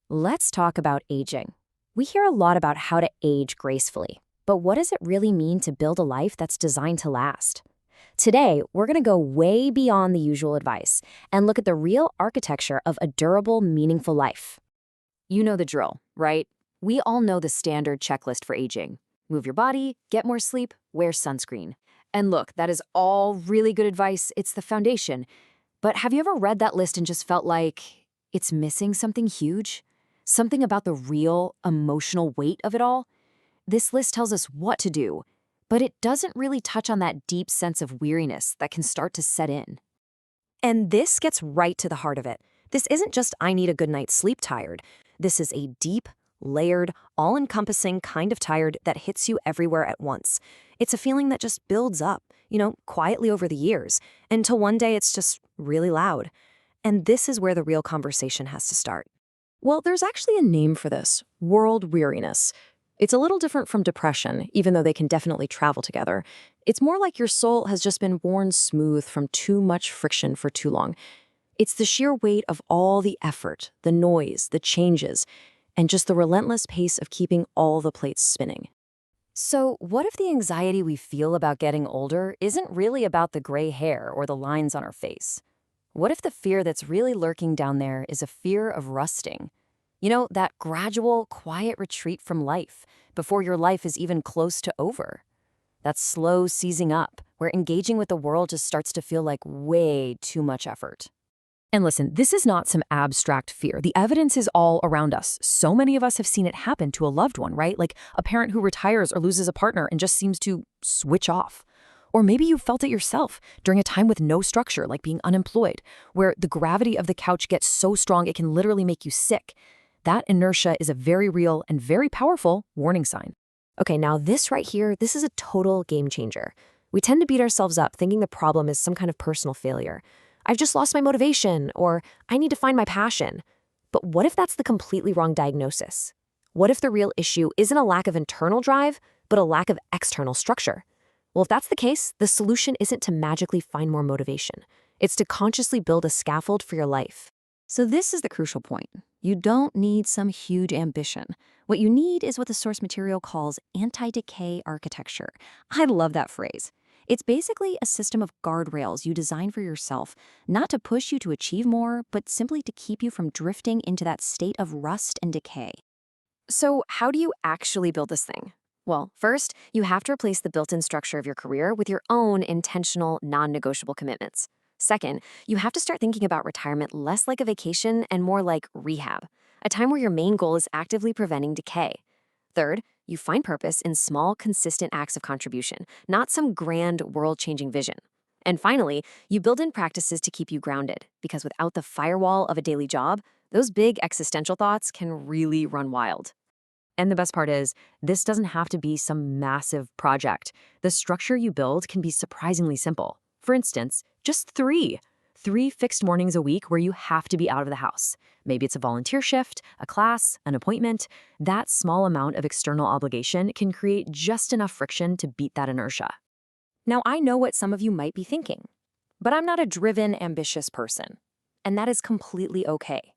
Let's talk about aging. We hear a lot about how to age gracefully, but what does it really mean to build a life that's designed to last? Today, we're going to go way beyond the usual advice and look at the real architecture of a durable, meaningful life. You know the drill, right? We all know the standard checklist for aging. Move your body, get more sleep, wear sunscreen. And look, that is all really good advice. It's the foundation. But have you ever read that list and just felt like it's missing something huge? Something about the real, emotional weight of it all? This list tells us what to do, but it doesn't really touch on that deep sense of weariness that can start to set in. And this gets right to the heart of it. This isn't just I need a good night's sleep tired. This is a deep, layered, all-encompassing kind of tired that hits you everywhere at once. It's a feeling that just builds up, quietly over the years, until one day it's just really loud. And this is where the real conversation has to start. Well, there's actually a name for this: world weariness. It's a little different from depression, even though they can definitely travel together. It's more like your soul has just been worn smooth from too much friction for too long. It's the sheer weight of all the effort, the noise, the changes, and just the relentless pace of keeping all the plates spinning. So, what if the anxiety we feel about getting older isn't really about the gray hair or the lines on our face? What if the fear that's really lurking down there is a fear of rusting? That gradual, quiet retreat from life before your life is even close to over. That slow seizing up, where engaging with the world just starts to feel like way too much effort. And listen, this is not some abstract fear. The evidence is all around us. So many of us have seen it happen to a loved one, right? Like a parent who retires or loses a partner and just seems to switch off. Or maybe you felt it yourself during a time with no structure, like being unemployed, where the gravity of the couch gets so strong it can literally make you sick. That inertia is a very real and very powerful warning sign. Okay, now this right here, this is a total game changer. We tend to beat ourselves up thinking the problem is some kind of personal failure. I've just lost my motivation, or I need to find my passion. But what if that's the completely wrong diagnosis? What if the real issue isn't a lack of internal drive, but a lack of external structure? Well, if that's the case, the solution isn't to magically find more motivation. It's to consciously build a scaffold for your life. So this is the crucial point. You don't need some huge ambition. What you need is what the source material calls anti-decay architecture. I love that phrase. It's basically a system of guardrails you design for yourself, not to push you to achieve more, but simply to keep you from drifting into that state of rust and decay. So how do you actually build this thing? Well, first, you have to replace the built-in structure of your career with your own intentional, non-negotiable commitments. Second, you have to start thinking about retirement less like a vacation and more like rehab, a time where your main goal is actively preventing decay. Third, you find purpose in small, consistent acts of contribution, not some grand, world-changing vision. And finally, you build in practices to keep you grounded, because without the firewall of a daily job, those big existential thoughts can really run wild. And the best part is, this doesn't have to be some massive project. The structure you build can be surprisingly simple. For instance, just three fixed mornings a week where you have to be out of the house. Maybe it's a volunteer shift, a class, an appointment. That small amount of external obligation can create just enough friction to beat that inertia. Now, I know what some of you might be thinking, but I'm not a driven, ambitious person, and that is completely okay.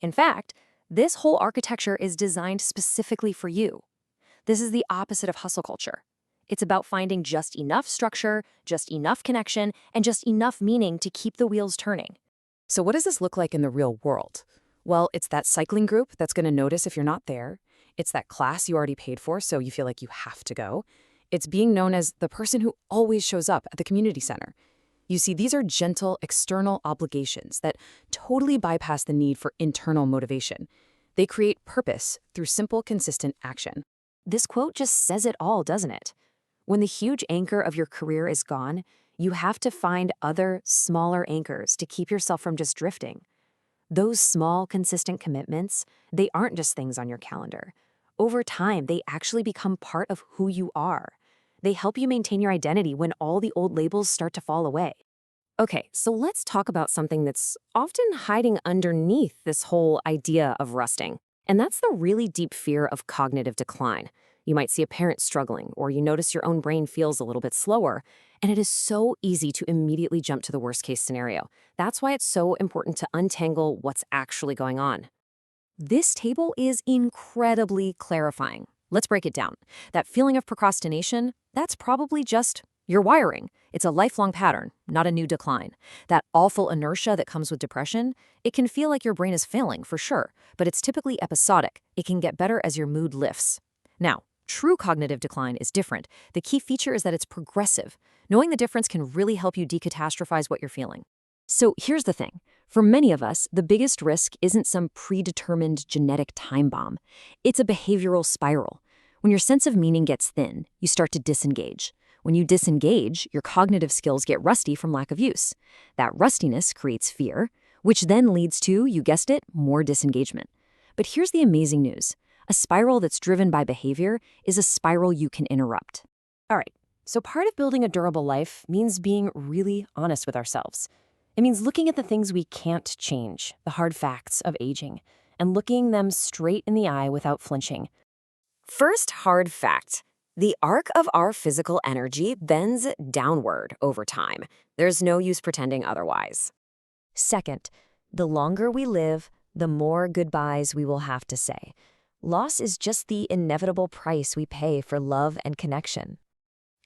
In fact, this whole architecture is designed specifically for you. This is the opposite of hustle culture. It's about finding just enough structure, just enough connection, and just enough meaning to keep the wheels turning. So what does this look like in the real world? Well, it's that cycling group that's going to notice if you're not there. It's that class you already paid for, so you feel like you have to go. It's being known as the person who always shows up at the community center. You see, these are gentle external obligations that totally bypass the need for internal motivation. They create purpose through simple, consistent action. This quote just says it all, doesn't it? When the huge anchor of your career is gone, you have to find other, smaller anchors to keep yourself from just drifting. Those small, consistent commitments, they aren't just things on your calendar. Over time, they actually become part of who you are. They help you maintain your identity when all the old labels start to fall away. Okay, so let's talk about something that's often hiding underneath this whole idea of rusting. And that's the really deep fear of cognitive decline. You might see a parent struggling, or you notice your own brain feels a little bit slower, and it is so easy to immediately jump to the worst-case scenario. That's why it's so important to untangle what's actually going on. This table is incredibly clarifying. Let's break it down. That feeling of procrastination, that's probably just your wiring. It's a lifelong pattern, not a new decline. That awful inertia that comes with depression, it can feel like your brain is failing, for sure, but it's typically episodic. It can get better as your mood lifts. Now, true cognitive decline is different. The key feature is that it's progressive. Knowing the difference can really help you decatastrophize what you're feeling. So here's the thing. For many of us, the biggest risk isn't some predetermined genetic time bomb. It's a behavioral spiral. When your sense of meaning gets thin, you start to disengage. When you disengage, your cognitive skills get rusty from lack of use. That rustiness creates fear, which then leads to, you guessed it, more disengagement. But here's the amazing news. A spiral that's driven by behavior is a spiral you can interrupt. All right, so part of building a durable life means being really honest with ourselves. It means looking at the things we can't change, the hard facts of aging, and looking them straight in the eye without flinching. First hard fact. The arc of our physical energy bends downward over time. There's no use pretending otherwise. Second, the longer we live, the more goodbyes we will have to say. Loss is just the inevitable price we pay for love and connection.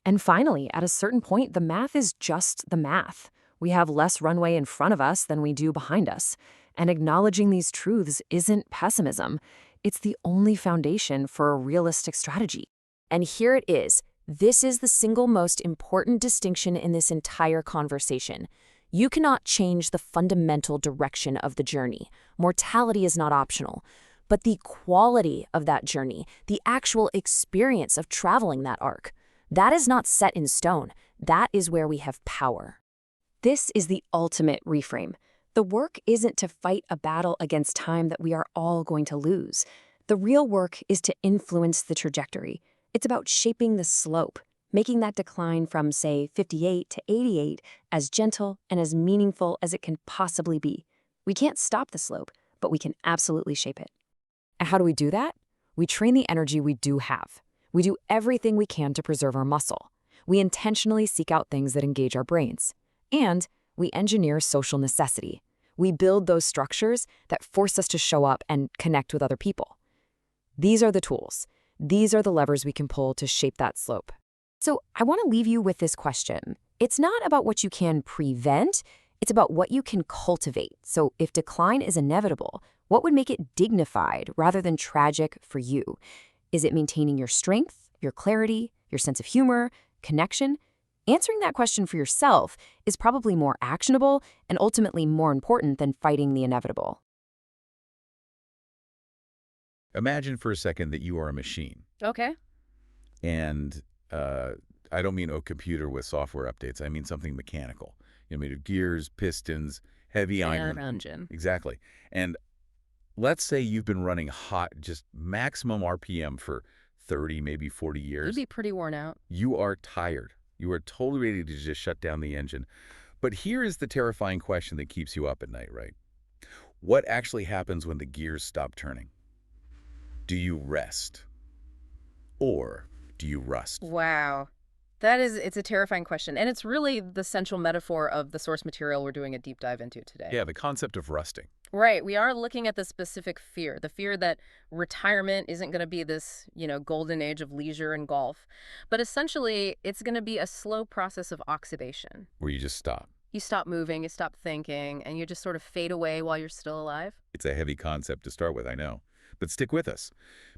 And finally, at a certain point, the math is just the math. We have less runway in front of us than we do behind us. And acknowledging these truths isn't pessimism. It's the only foundation for a realistic strategy. And here it is. This is the single most important distinction in this entire conversation. You cannot change the fundamental direction of the journey. Mortality is not optional. But the quality of that journey, the actual experience of traveling that arc, that is not set in stone. That is where we have power. This is the ultimate reframe. The work isn't to fight a battle against time that we are all going to lose. The real work is to influence the trajectory. It's about shaping the slope, making that decline from, say, 58 to 88 as gentle and as meaningful as it can possibly be. We can't stop the slope, but we can absolutely shape it. And how do we do that? We train the energy we do have. We do everything we can to preserve our muscle. We intentionally seek out things that engage our brains. And we engineer social necessity. We build those structures that force us to show up and connect with other people. These are the tools. These are the levers we can pull to shape that slope. So I want to leave you with this question. It's not about what you can prevent, it's about what you can cultivate. So if decline is inevitable, what would make it dignified rather than tragic for you? Is it maintaining your strength, your clarity, your sense of humor, connection? Answering that question for yourself is probably more actionable and ultimately more important than fighting the inevitable. Imagine for a second that you are a machine. Okay. And I don't mean a computer with software updates. I mean something mechanical. Made of gears, pistons, heavy iron. Engine. Exactly. And let's say you've been running hot, just maximum RPM for 30, maybe 40 years. You'd be pretty worn out. You are tired. You are totally ready to just shut down the engine. But here is the terrifying question that keeps you up at night, right? What actually happens when the gears stop turning? Do you rest? Or do you rust? Wow. It's a terrifying question. And it's really the central metaphor of the source material we're doing a deep dive into today. Yeah, the concept of rusting. Right. We are looking at the specific fear, the fear that retirement isn't going to be this, golden age of leisure and golf. But essentially, it's going to be a slow process of oxidation. Where you just stop. You stop moving, you stop thinking, and you just sort of fade away while you're still alive. It's a heavy concept to start with, I know. But stick with us,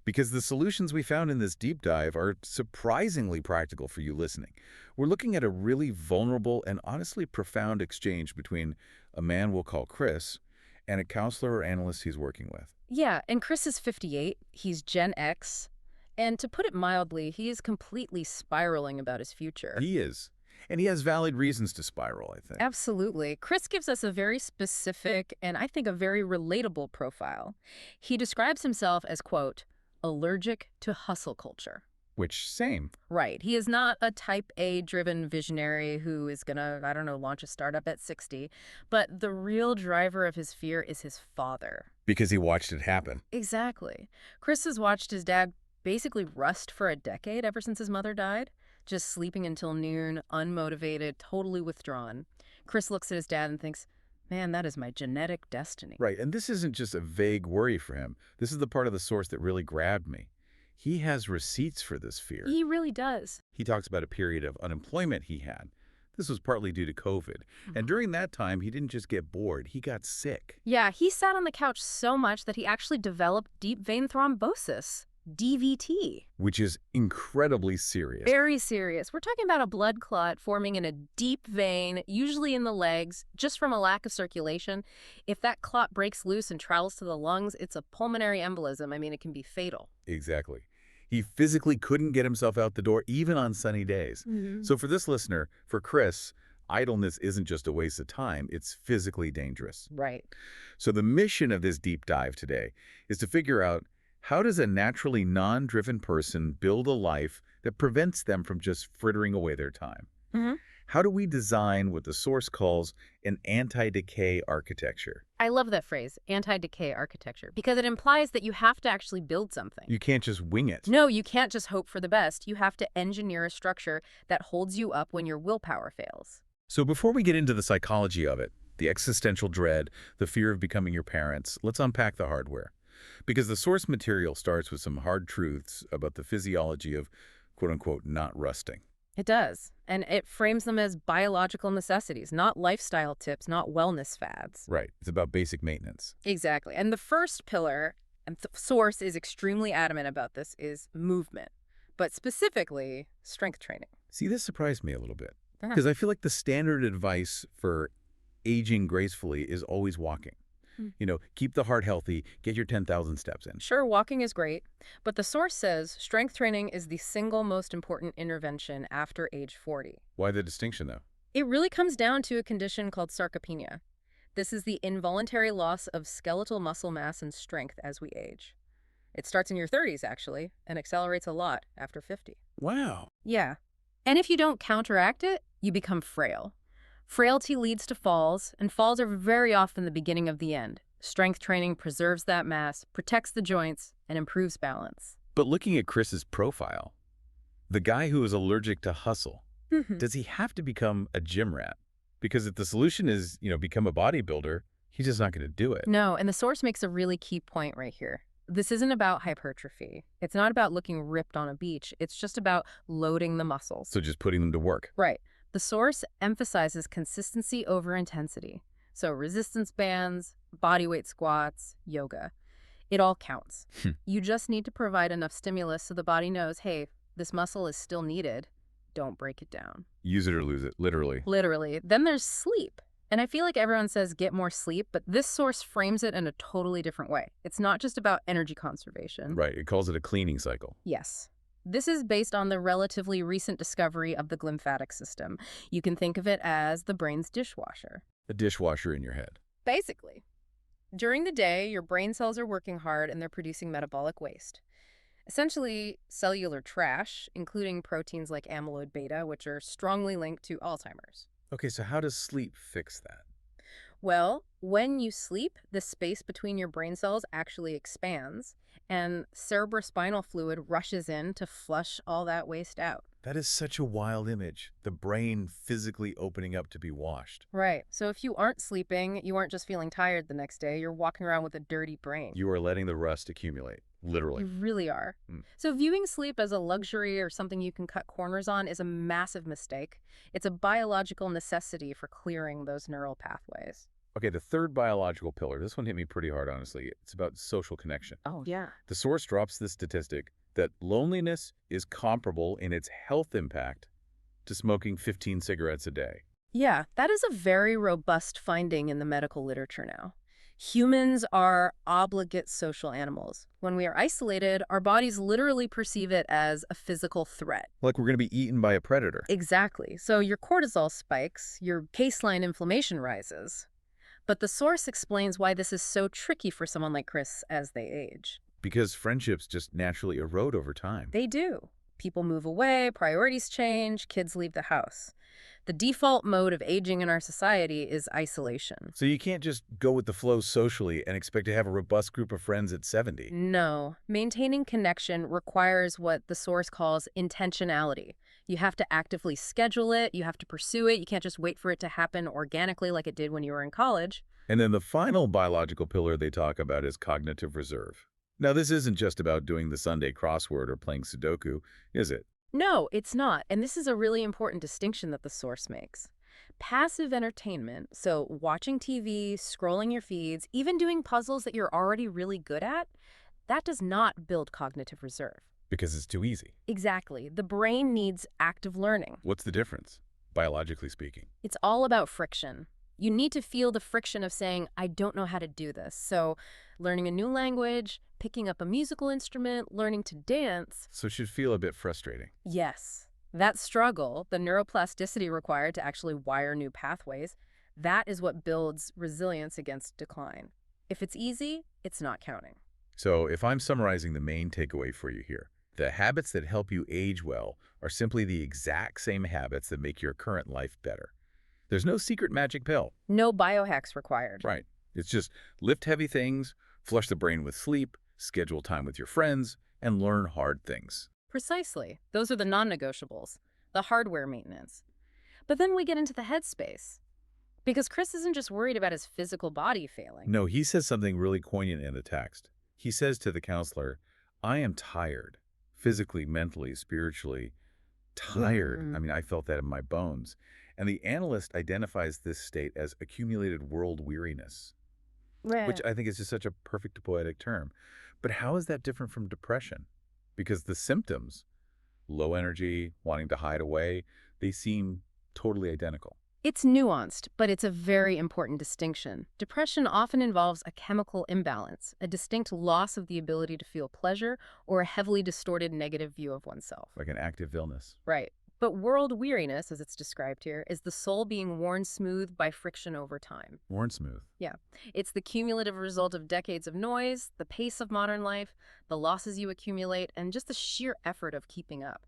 because the solutions we found in this deep dive are surprisingly practical for you listening. We're looking at a really vulnerable and honestly profound exchange between a man we'll call Chris and a counselor or analyst he's working with. Yeah, and Chris is 58. He's Gen X. And to put it mildly, he is completely spiraling about his future. He is. And he has valid reasons to spiral, I think. Absolutely. Chris gives us a very specific and I think a very relatable profile. He describes himself as, quote, allergic to hustle culture. Which, same. Right. He is not a type A-driven visionary who is going to, launch a startup at 60. But the real driver of his fear is his father. Because he watched it happen. Exactly. Chris has watched his dad basically rust for a decade ever since his mother died. Just sleeping until noon, unmotivated, totally withdrawn. Chris looks at his dad and thinks, Man, that is my genetic destiny. Right, and this isn't just a vague worry for him. This is the part of the source that really grabbed me. He has receipts for this fear. He really does. He talks about a period of unemployment he had. This was partly due to COVID. And during that time, he didn't just get bored, he got sick. Yeah, he sat on the couch so much that he actually developed deep vein thrombosis, DVT. Which is incredibly serious. Very serious. We're talking about a blood clot forming in a deep vein, usually in the legs, just from a lack of circulation. If that clot breaks loose and travels to the lungs, it's a pulmonary embolism. I mean, it can be fatal. Exactly. He physically couldn't get himself out the door, even on sunny days. So for this listener, for Chris, idleness isn't just a waste of time, it's physically dangerous. Right. So the mission of this deep dive today is to figure out, how does a naturally non-driven person build a life that prevents them from just frittering away their time? How do we design what the source calls an anti-decay architecture? I love that phrase, anti-decay architecture, because it implies that you have to actually build something. You can't just wing it. No, you can't just hope for the best. You have to engineer a structure that holds you up when your willpower fails. So before we get into the psychology of it, the existential dread, the fear of becoming your parents, let's unpack the hardware. Because the source material starts with some hard truths about the physiology of, quote-unquote, not rusting. It does. And it frames them as biological necessities, not lifestyle tips, not wellness fads. Right. It's about basic maintenance. Exactly. And the first pillar, and the source is extremely adamant about this, is movement, but specifically strength training. See, this surprised me a little bit. Because I feel like the standard advice for aging gracefully is always walking. You know, keep the heart healthy, get your 10,000 steps in. Sure, walking is great, but the source says strength training is the single most important intervention after age 40. Why the distinction, though? It really comes down to a condition called sarcopenia. This is the involuntary loss of skeletal muscle mass and strength as we age. It starts in your 30s, actually, and accelerates a lot after 50. Wow. Yeah. And if you don't counteract it, you become frail. Frailty leads to falls, and falls are very often the beginning of the end. Strength training preserves that mass, protects the joints, and improves balance. But looking at Chris's profile, the guy who is allergic to hustle, does he have to become a gym rat? Because if the solution is, become a bodybuilder, he's just not going to do it. No, and the source makes a really key point right here. This isn't about hypertrophy. It's not about looking ripped on a beach. It's just about loading the muscles. So just putting them to work. Right. The source emphasizes consistency over intensity. So resistance bands, bodyweight squats, yoga. It all counts. You just need to provide enough stimulus so the body knows, hey, this muscle is still needed. Don't break it down. Use it or lose it, literally. Literally. Then there's sleep. And I feel like everyone says get more sleep, but this source frames it in a totally different way. It's not just about energy conservation. Right. It calls it a cleaning cycle. Yes. This is based on the relatively recent discovery of the glymphatic system. You can think of it as the brain's dishwasher. A dishwasher in your head. Basically. During the day, your brain cells are working hard and they're producing metabolic waste. Essentially, cellular trash, including proteins like amyloid beta, which are strongly linked to Alzheimer's. Okay, so how does sleep fix that? Well, when you sleep, the space between your brain cells actually expands, and cerebrospinal fluid rushes in to flush all that waste out. That is such a wild image. The brain physically opening up to be washed. Right. So if you aren't sleeping, you aren't just feeling tired the next day, you're walking around with a dirty brain. You are letting the rust accumulate, literally. You really are. So viewing sleep as a luxury or something you can cut corners on is a massive mistake. It's a biological necessity for clearing those neural pathways. Okay, the third biological pillar, this one hit me pretty hard, honestly. It's about social connection. Oh, yeah. The source drops this statistic that loneliness is comparable in its health impact to smoking 15 cigarettes a day. Yeah, that is a very robust finding in the medical literature now. Humans are obligate social animals. When we are isolated, our bodies literally perceive it as a physical threat. Like we're going to be eaten by a predator. Exactly. So your cortisol spikes, your baseline inflammation rises. But the source explains why this is so tricky for someone like Chris as they age. Because friendships just naturally erode over time. They do. People move away, priorities change, kids leave the house. The default mode of aging in our society is isolation. So you can't just go with the flow socially and expect to have a robust group of friends at 70. No. Maintaining connection requires what the source calls intentionality. You have to actively schedule it. You have to pursue it. You can't just wait for it to happen organically like it did when you were in college. And then the final biological pillar they talk about is cognitive reserve. Now, this isn't just about doing the Sunday crossword or playing Sudoku, is it? No, it's not. And this is a really important distinction that the source makes. Passive entertainment, so watching TV, scrolling your feeds, even doing puzzles that you're already really good at, that does not build cognitive reserve. Because it's too easy. Exactly. The brain needs active learning. What's the difference, biologically speaking? It's all about friction. You need to feel the friction of saying, I don't know how to do this. So learning a new language, picking up a musical instrument, learning to dance. So it should feel a bit frustrating. Yes. That struggle, the neuroplasticity required to actually wire new pathways, that is what builds resilience against decline. If it's easy, it's not counting. So if I'm summarizing the main takeaway for you here, the habits that help you age well are simply the exact same habits that make your current life better. There's no secret magic pill. No biohacks required. Right. It's just lift heavy things, flush the brain with sleep, schedule time with your friends, and learn hard things. Precisely. Those are the non-negotiables, the hardware maintenance. But then we get into the headspace. Because Chris isn't just worried about his physical body failing. No, he says something really poignant in the text. He says to the counselor, I am tired, physically, mentally, spiritually, tired. Mm-hmm. I mean, I felt that in my bones. And the analyst identifies this state as accumulated world weariness, which I think is just such a perfect poetic term. But how is that different from depression? Because the symptoms, low energy, wanting to hide away, they seem totally identical. It's nuanced, but it's a very important distinction. Depression often involves a chemical imbalance, a distinct loss of the ability to feel pleasure, or a heavily distorted negative view of oneself. Like an active illness. Right. But world weariness, as it's described here, is the soul being worn smooth by friction over time. Worn smooth. Yeah. It's the cumulative result of decades of noise, the pace of modern life, the losses you accumulate, and just the sheer effort of keeping up.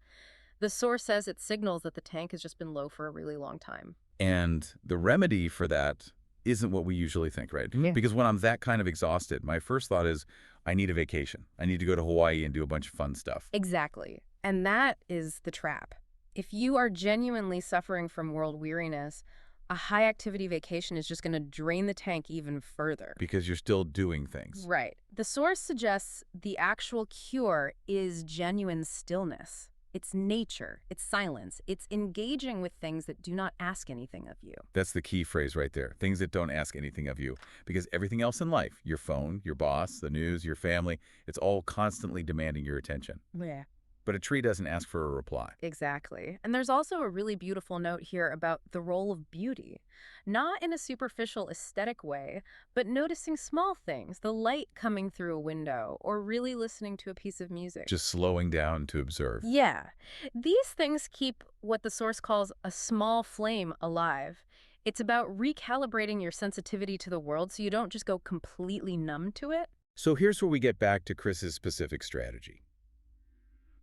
The source says it signals that the tank has just been low for a really long time. And the remedy for that isn't what we usually think, right? Yeah. Because when I'm that kind of exhausted, my first thought is, I need a vacation. I need to go to Hawaii and do a bunch of fun stuff. Exactly. And that is the trap. If you are genuinely suffering from world weariness, a high-activity vacation is just going to drain the tank even further. Because you're still doing things. Right. The source suggests the actual cure is genuine stillness. It's nature, it's silence, it's engaging with things that do not ask anything of you. That's the key phrase right there. Things that don't ask anything of you. Because everything else in life, your phone, your boss, the news, your family, it's all constantly demanding your attention. Yeah. But a tree doesn't ask for a reply. Exactly. And there's also a really beautiful note here about the role of beauty. Not in a superficial aesthetic way, but noticing small things, the light coming through a window, or really listening to a piece of music. Just slowing down to observe. Yeah. These things keep what the source calls a small flame alive. It's about recalibrating your sensitivity to the world so you don't just go completely numb to it. So here's where we get back to Chris's specific strategy.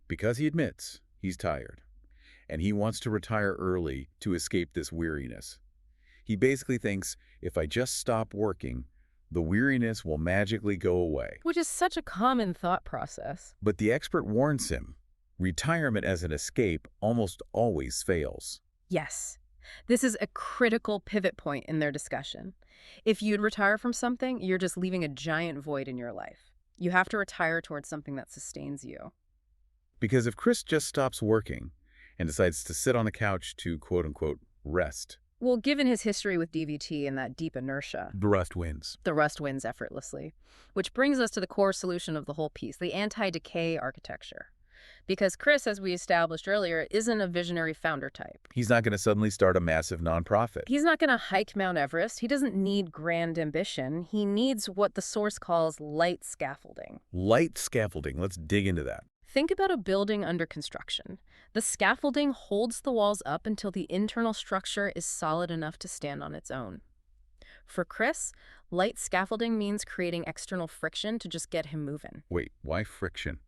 Because he admits he's tired, and he wants to retire early to escape this weariness. He basically thinks, if I just stop working, the weariness will magically go away. Which is such a common thought process. But the expert warns him, retirement as an escape almost always fails. Yes. This is a critical pivot point in their discussion. If you'd retire from something, you're just leaving a giant void in your life. You have to retire towards something that sustains you. Because if Chris just stops working and decides to sit on the couch to quote-unquote rest, Well, given his history with DVT and that deep inertia, the rust wins. the rust wins effortlessly. Which brings us to the core solution of the whole piece, the anti-decay architecture. Because Chris, as we established earlier, isn't a visionary founder type. He's not going to suddenly start a massive nonprofit. He's not going to hike Mount Everest. He doesn't need grand ambition. He needs what the source calls light scaffolding. Light scaffolding. Let's dig into that. Think about a building under construction. The scaffolding holds the walls up until the internal structure is solid enough to stand on its own. For Chris, light scaffolding means creating external friction to just get him moving. Wait, why friction?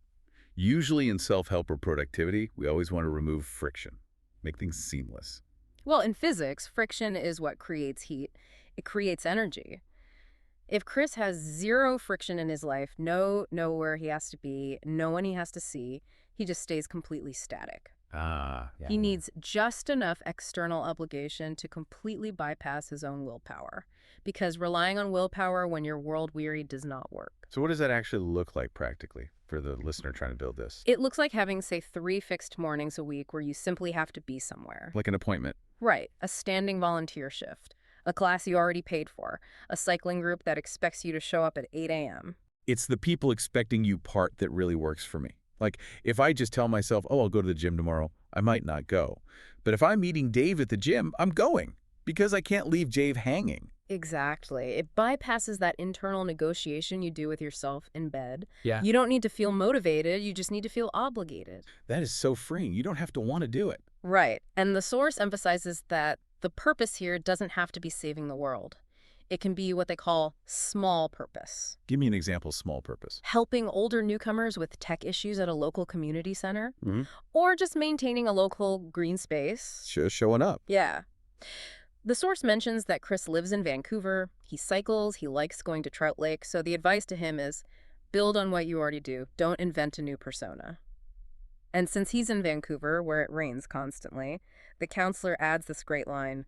Usually in self-help or productivity, we always want to remove friction, make things seamless. Well, in physics, friction is what creates heat. It creates energy. If Chris has zero friction in his life, know where he has to be, no one he has to see, he just stays completely static. Ah, yeah. He needs just enough external obligation to completely bypass his own willpower, because relying on willpower when you're world-weary does not work. So what does that actually look like practically for the listener trying to build this? It looks like having, say, 3 fixed mornings a week where you simply have to be somewhere. Like an appointment. Right, a standing volunteer shift, a class you already paid for, a cycling group that expects you to show up at 8 a.m. It's the people expecting you part that really works for me. Like, if I just tell myself, oh, I'll go to the gym tomorrow, I might not go. But if I'm meeting Dave at the gym, I'm going because I can't leave Dave hanging. Exactly. It bypasses that internal negotiation you do with yourself in bed. Yeah. You don't need to feel motivated, you just need to feel obligated. That is so freeing. You don't have to want to do it. Right. And the source emphasizes that the purpose here doesn't have to be saving the world. It can be what they call small purpose. Give me an example of small purpose. Helping older newcomers with tech issues at a local community center, Mm-hmm. or just maintaining a local green space. Just showing up. Yeah. The source mentions that Chris lives in Vancouver, he cycles, he likes going to Trout Lake, so the advice to him is build on what you already do, don't invent a new persona. And since he's in Vancouver, where it rains constantly, the counselor adds this great line,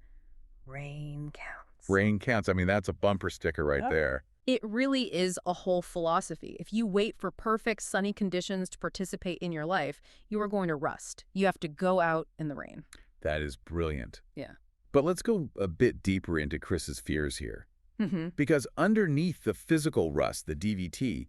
rain counts. Rain counts. I mean, that's a bumper sticker right there. It really is a whole philosophy. If you wait for perfect sunny conditions to participate in your life, you are going to rust. You have to go out in the rain. That is brilliant. Yeah. But let's go a bit deeper into Chris's fears here. Mm-hmm. Because underneath the physical rust, the DVT,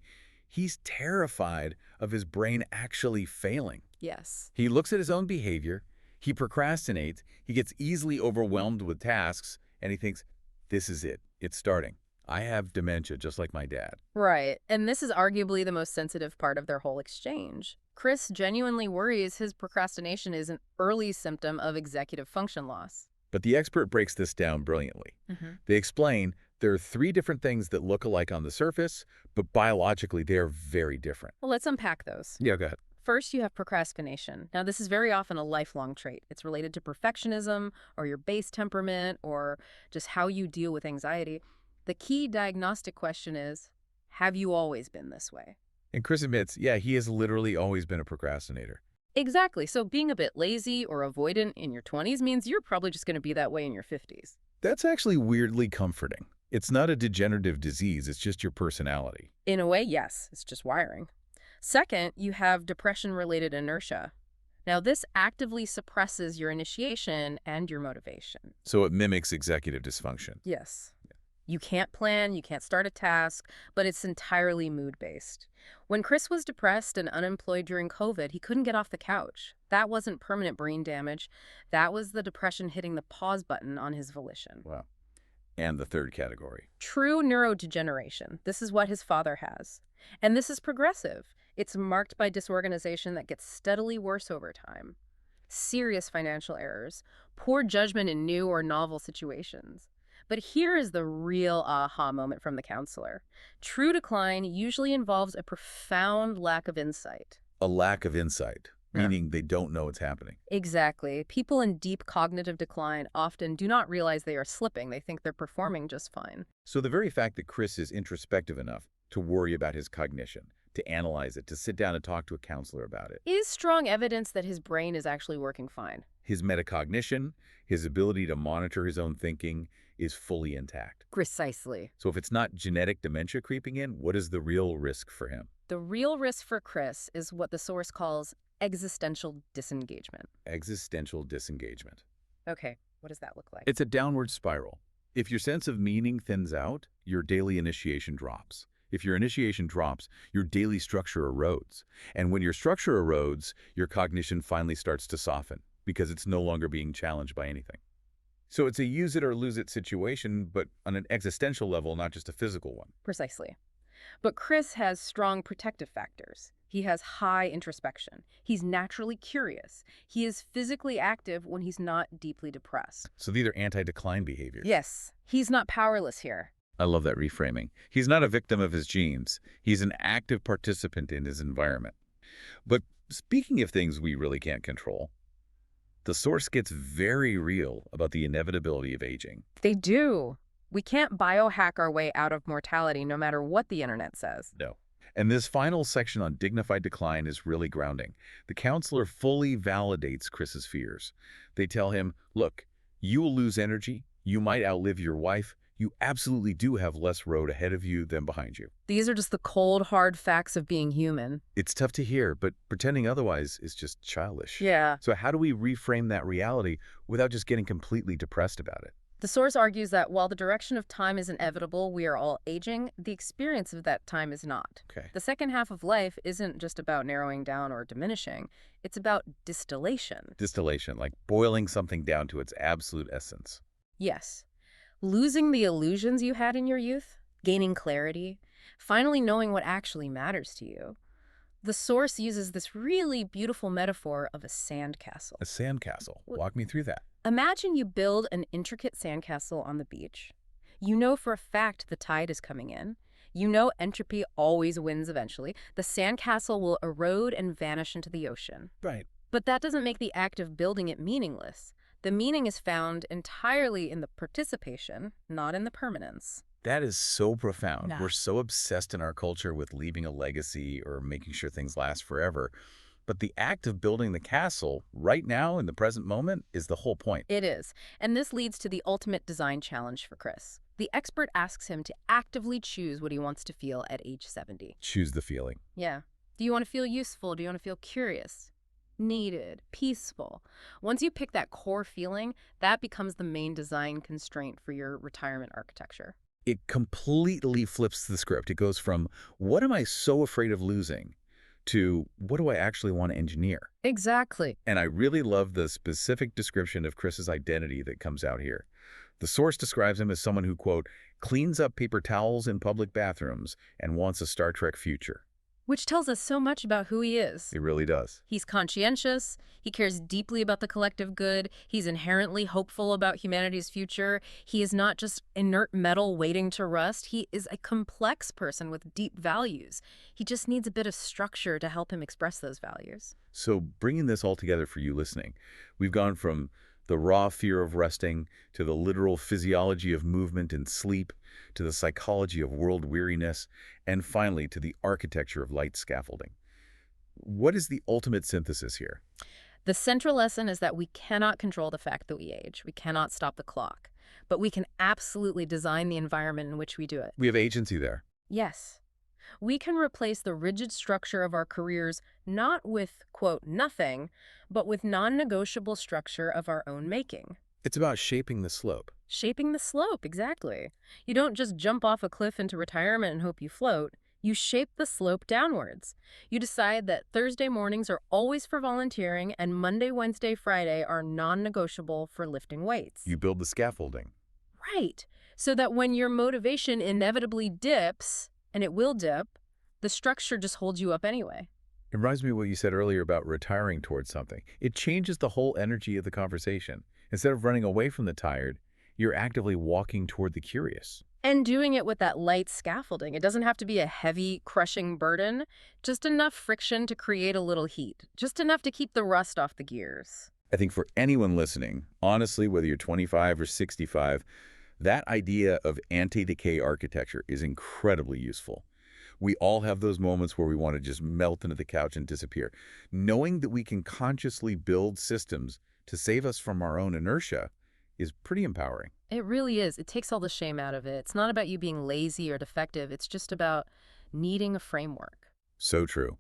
he's terrified of his brain actually failing. Yes. He looks at his own behavior, he procrastinates, he gets easily overwhelmed with tasks, and he thinks, this is it. It's starting. I have dementia just like my dad. Right. And this is arguably the most sensitive part of their whole exchange. Chris genuinely worries his procrastination is an early symptom of executive function loss. But the expert breaks this down brilliantly. Mm-hmm. They explain there are 3 different things that look alike on the surface, but biologically they are very different. Well, let's unpack those. Yeah, go ahead. First, you have procrastination. Now, this is very often a lifelong trait. It's related to perfectionism or your base temperament or just how you deal with anxiety. The key diagnostic question is, have you always been this way? And Chris admits, yeah, he has literally always been a procrastinator. Exactly. So being a bit lazy or avoidant in your 20s means you're probably just going to be that way in your 50s. That's actually weirdly comforting. It's not a degenerative disease, it's just your personality. In a way, yes, it's just wiring. Second, you have depression-related inertia. Now, this actively suppresses your initiation and your motivation. So it mimics executive dysfunction. Yes. You can't plan, you can't start a task, but it's entirely mood-based. When Chris was depressed and unemployed during COVID, he couldn't get off the couch. That wasn't permanent brain damage. That was the depression hitting the pause button on his volition. Wow. And the third category. True neurodegeneration. This is what his father has. And this is progressive. It's marked by disorganization that gets steadily worse over time. Serious financial errors, poor judgment in new or novel situations. But here is the real aha moment from the counselor. True decline usually involves a profound lack of insight. A lack of insight, Yeah. meaning they don't know what's happening. Exactly. People in deep cognitive decline often do not realize they are slipping. They think they're performing just fine. So the very fact that Chris is introspective enough to worry about his cognition, to analyze it, to sit down and talk to a counselor about it, Is strong evidence that his brain is actually working fine. his metacognition, his ability to monitor his own thinking is fully intact. Precisely. So if it's not genetic dementia creeping in, what is the real risk for him? The real risk for Chris is what the source calls existential disengagement. Existential disengagement. Okay, what does that look like? It's a downward spiral. If your sense of meaning thins out, your daily initiation drops. If your initiation drops, your daily structure erodes. And when your structure erodes, your cognition finally starts to soften because it's no longer being challenged by anything. So it's a use it or lose it situation, but on an existential level, not just a physical one. Precisely. But Chris has strong protective factors. He has high introspection. He's naturally curious. He is physically active when he's not deeply depressed. So these are anti-decline behaviors. Yes, he's not powerless here. I love that reframing. He's not a victim of his genes. He's an active participant in his environment. But speaking of things we really can't control, the source gets very real about the inevitability of aging. They do. We can't biohack our way out of mortality no matter what the internet says. No. And this final section on dignified decline is really grounding. The counselor fully validates Chris's fears. They tell him, look, you will lose energy, you might outlive your wife, you absolutely do have less road ahead of you than behind you. These are just the cold, hard facts of being human. It's tough to hear, but pretending otherwise is just childish. Yeah. So how do we reframe that reality without just getting completely depressed about it? The source argues that while the direction of time is inevitable, we are all aging, the experience of that time is not. Okay. The second half of life isn't just about narrowing down or diminishing. It's about distillation. Distillation, like boiling something down to its absolute essence. Yes. Losing the illusions you had in your youth, gaining clarity, finally knowing what actually matters to you. The source uses this really beautiful metaphor of a sandcastle. A sandcastle. Walk me through that. Imagine you build an intricate sandcastle on the beach. You know for a fact the tide is coming in. You know entropy always wins eventually. The sandcastle will erode and vanish into the ocean. Right. But that doesn't make the act of building it meaningless. The meaning is found entirely in the participation, not in the permanence. That is so profound. Nah. We're so obsessed in our culture with leaving a legacy or making sure things last forever. But the act of building the castle right now in the present moment is the whole point. It is. And this leads to the ultimate design challenge for Chris. The expert asks him to actively choose what he wants to feel at age 70. Choose the feeling. Yeah. Do you want to feel useful? Do you want to feel curious? Needed, peaceful. Once you pick that core feeling, that becomes the main design constraint for your retirement architecture. It completely flips the script. It goes from, what am I so afraid of losing, to what do I actually want to engineer? Exactly. And I really love the specific description of Chris's identity that comes out here. The source describes him as someone who, quote, cleans up paper towels in public bathrooms and wants a Star Trek future. Which tells us so much about who he is. It really does. He's conscientious, he cares deeply about the collective good, he's inherently hopeful about humanity's future, he is not just inert metal waiting to rust, he is a complex person with deep values. He just needs a bit of structure to help him express those values. So bringing this all together for you listening, we've gone from the raw fear of resting, to the literal physiology of movement and sleep, to the psychology of world weariness, and finally to the architecture of light scaffolding. What is the ultimate synthesis here? The central lesson is that we cannot control the fact that we age. We cannot stop the clock. But we can absolutely design the environment in which we do it. We have agency there. Yes. We can replace the rigid structure of our careers not with, quote, nothing, but with non-negotiable structure of our own making. It's about shaping the slope. Shaping the slope, exactly. You don't just jump off a cliff into retirement and hope you float. You shape the slope downwards. You decide that Thursday mornings are always for volunteering and Monday, Wednesday, Friday are non-negotiable for lifting weights. You build the scaffolding. Right. So that when your motivation inevitably dips, and it will dip, the structure just holds you up anyway. It reminds me of what you said earlier about retiring towards something. It changes the whole energy of the conversation. Instead of running away from the tired, you're actively walking toward the curious. And doing it with that light scaffolding. It doesn't have to be a heavy, crushing burden, just enough friction to create a little heat, just enough to keep the rust off the gears. I think for anyone listening, honestly, whether you're 25 or 65, that idea of anti-decay architecture is incredibly useful. We all have those moments where we want to just melt into the couch and disappear. Knowing that we can consciously build systems to save us from our own inertia is pretty empowering. It really is. It takes all the shame out of it. It's not about you being lazy or defective. It's just about needing a framework. So true.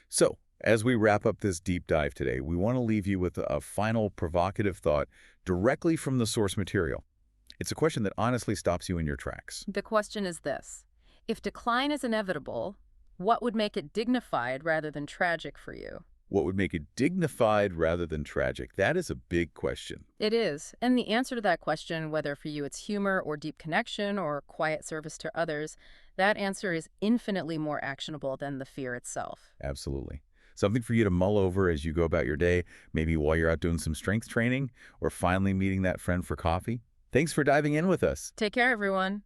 So, as we wrap up this deep dive today, we want to leave you with a final provocative thought directly from the source material. It's a question that honestly stops you in your tracks. The question is this. If decline is inevitable, what would make it dignified rather than tragic for you? What would make it dignified rather than tragic? That is a big question. It is. And the answer to that question, whether for you it's humor or deep connection or quiet service to others, that answer is infinitely more actionable than the fear itself. Absolutely. Something for you to mull over as you go about your day, maybe while you're out doing some strength training or finally meeting that friend for coffee. Thanks for diving in with us. Take care, everyone.